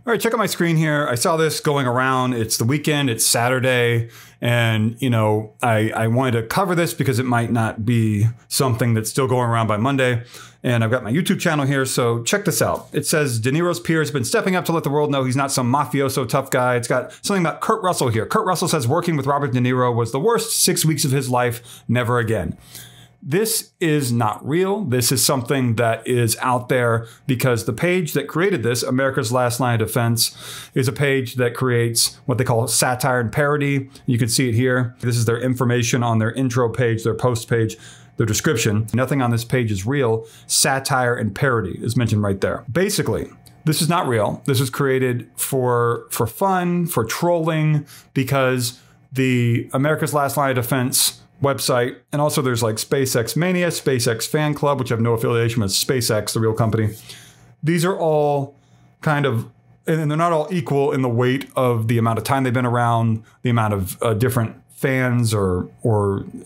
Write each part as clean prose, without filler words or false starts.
All right, check out my screen here. I saw this going around. It's the weekend, it's Saturday, and I wanted to cover this because it might not be something that's still going around by Monday. And I've got my YouTube channel here, so check this out. It says De Niro's peer has been stepping up to let the world know he's not some mafioso tough guy. It's got something about Kurt Russell here. Kurt Russell says working with Robert De Niro was the worst 6 weeks of his life, never again. This is not real. This is something that is out there because the page that created this, America's Last Line of Defense, is a page that creates what they call satire and parody. You can see it here. This is their information on their intro page, their post page, their description. Nothing on this page is real. Satire and parody is mentioned right there. Basically, this is not real. This was created for fun, for trolling, because the America's Last Line of Defense website, and also there's like SpaceX Mania, SpaceX Fan Club, which have no affiliation with SpaceX, the real company. These are all kind of, and they're not all equal in the weight of the amount of time they've been around, the amount of different fans or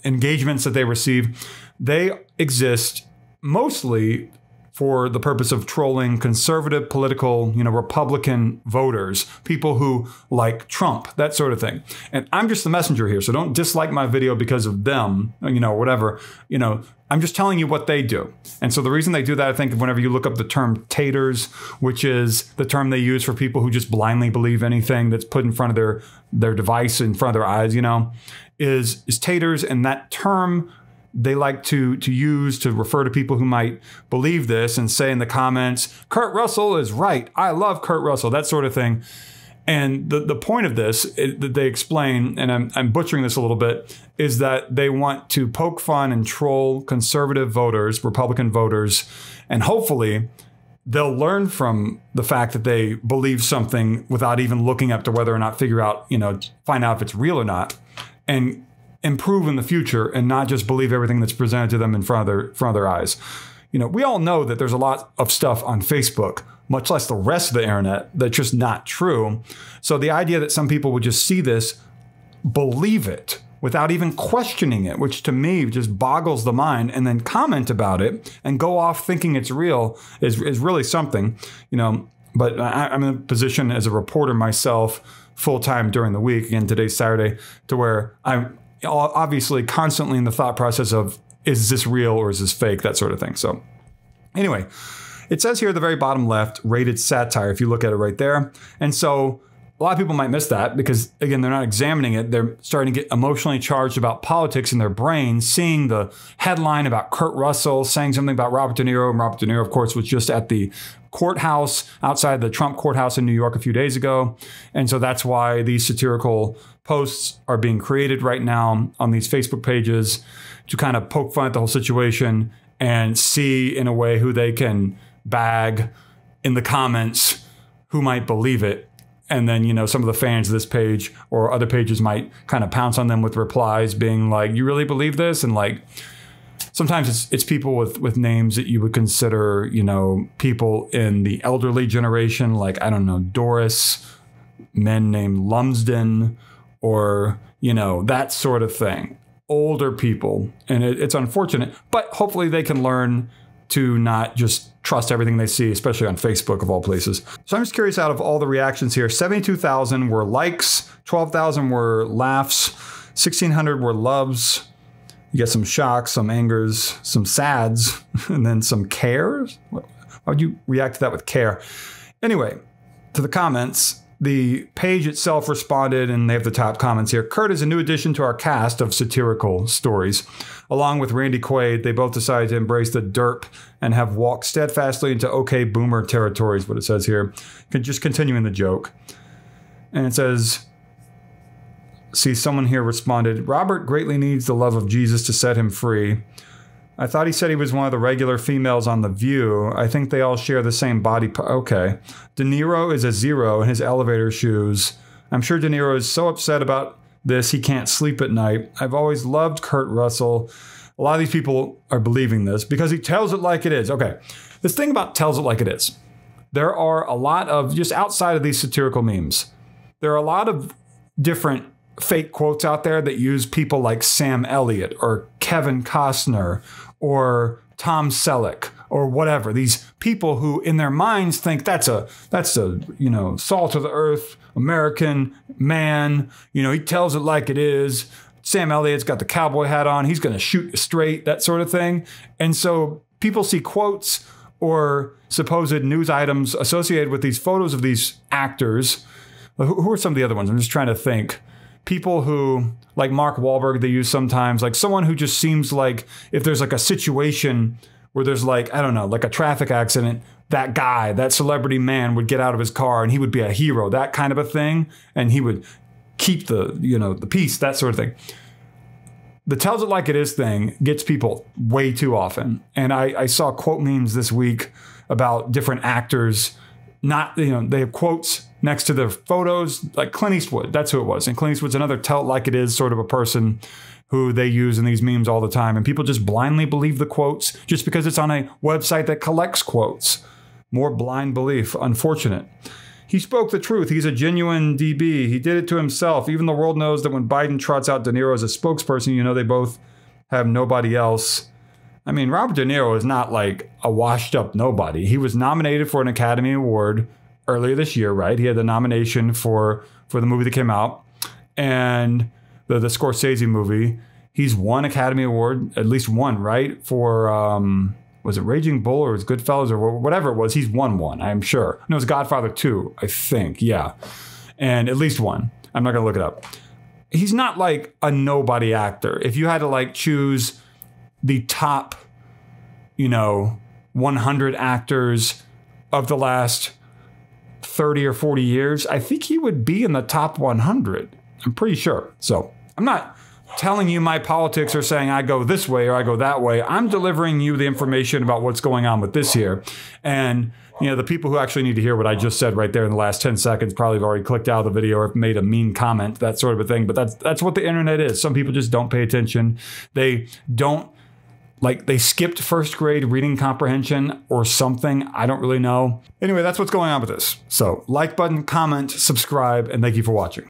engagements that they receive. They exist mostly for the purpose of trolling conservative political, Republican voters, people who like Trump, that sort of thing. And I'm just the messenger here, so don't dislike my video because of them, whatever. I'm just telling you what they do. And so the reason they do that, I think, whenever you look up the term taters, which is the term they use for people who just blindly believe anything that's put in front of their device, in front of their eyes, is taters. And that term they like to use to refer to people who might believe this and say in the comments, Kurt Russell is right. I love Kurt Russell, that sort of thing. And the point of this that they explain, and I'm butchering this a little bit, is that they want to poke fun and troll conservative voters, Republican voters, and hopefully they'll learn from the fact that they believe something without even looking up to whether or not find out if it's real or not, and improve in the future and not just believe everything that's presented to them in front of their eyes. We all know that there's a lot of stuff on Facebook, much less the rest of the internet, that's just not true. So the idea that some people would just see this, believe it without even questioning it, which to me just boggles the mind, and then comment about it and go off thinking it's real is really something, But I'm in a position as a reporter myself, full-time during the week, again, today's Saturday, to where I'm obviously constantly in the thought process of, is this real or is this fake, that sort of thing. So anyway, it says here at the very bottom left, rated satire, if you look at it right there. And so a lot of people might miss that because, again, they're not examining it. They're starting to get emotionally charged about politics in their brain, seeing the headline about Kurt Russell saying something about Robert De Niro. And Robert De Niro, of course, was just at the courthouse outside the Trump courthouse in New York a few days ago. And so that's why these satirical posts are being created right now on these Facebook pages to kind of poke fun at the whole situation and see in a way who they can bag in the comments who might believe it. And then, some of the fans of this page or other pages might kind of pounce on them with replies being like, you really believe this? And like, sometimes it's people with names that you would consider, people in the elderly generation, like, I don't know, Doris, men named Lumsden, or, that sort of thing. Older people. And it's unfortunate, but hopefully they can learn to not just trust everything they see, especially on Facebook of all places. So I'm just curious, out of all the reactions here, 72,000 were likes, 12,000 were laughs, 1,600 were loves. You get some shocks, some angers, some sads, and then some cares. Why would you react to that with care? Anyway, to the comments, the page itself responded, and they have the top comments here. Kurt is a new addition to our cast of satirical stories. Along with Randy Quaid, they both decided to embrace the derp and have walked steadfastly into okay boomer territory, is what it says here. Just continuing the joke. And it says, see, someone here responded, Robert greatly needs the love of Jesus to set him free. I thought he said he was one of the regular females on The View. I think they all share the same body. Okay. De Niro is a zero in his elevator shoes. I'm sure De Niro is so upset about this he can't sleep at night. I've always loved Kurt Russell. A lot of these people are believing this because he tells it like it is. Okay. This thing about tells it like it is. There are a lot of, just outside of these satirical memes, there are a lot of different fake quotes out there that use people like Sam Elliott or Kevin Costner or Tom Selleck or whatever. These people who in their minds think that's a salt of the earth American man. He tells it like it is. Sam Elliott's got the cowboy hat on. He's going to shoot straight, that sort of thing. And so people see quotes or supposed news items associated with these photos of these actors. Who are some of the other ones? I'm just trying to think. People who, like Mark Wahlberg, they use sometimes, like someone who just seems like if there's like a situation where there's like, I don't know, like a traffic accident, that guy, that celebrity man would get out of his car and he would be a hero, that kind of a thing. And he would keep the peace, that sort of thing. The tells it like it is thing gets people way too often. And I saw quote memes this week about different actors. They have quotes next to their photos, like Clint Eastwood. That's who it was. And Clint Eastwood's another tell it like it is sort of a person who they use in these memes all the time. And people just blindly believe the quotes just because it's on a website that collects quotes. More blind belief. Unfortunate. He spoke the truth. He's a genuine DB. He did it to himself. Even the world knows that when Biden trots out De Niro as a spokesperson, they both have nobody else. I mean, Robert De Niro is not like a washed up nobody. He was nominated for an Academy Award earlier this year, right? He had the nomination for the movie that came out and the Scorsese movie. He's won Academy Award, at least one, right? For, was it Raging Bull or was it Goodfellas or whatever it was? He's won one, I'm sure. No, it was Godfather 2, I think. Yeah. And at least one. I'm not going to look it up. He's not like a nobody actor. If you had to like choose the top, 100 actors of the last 30 or 40 years, I think he would be in the top 100. I'm pretty sure. So I'm not telling you my politics or saying I go this way or I go that way. I'm delivering you the information about what's going on with this here. And, the people who actually need to hear what I just said right there in the last 10 seconds probably have already clicked out of the video or made a mean comment, that sort of a thing. But that's what the internet is. Some people just don't pay attention. They skipped first grade reading comprehension or something. I don't really know. Anyway, that's what's going on with this. So like button, comment, subscribe, and thank you for watching.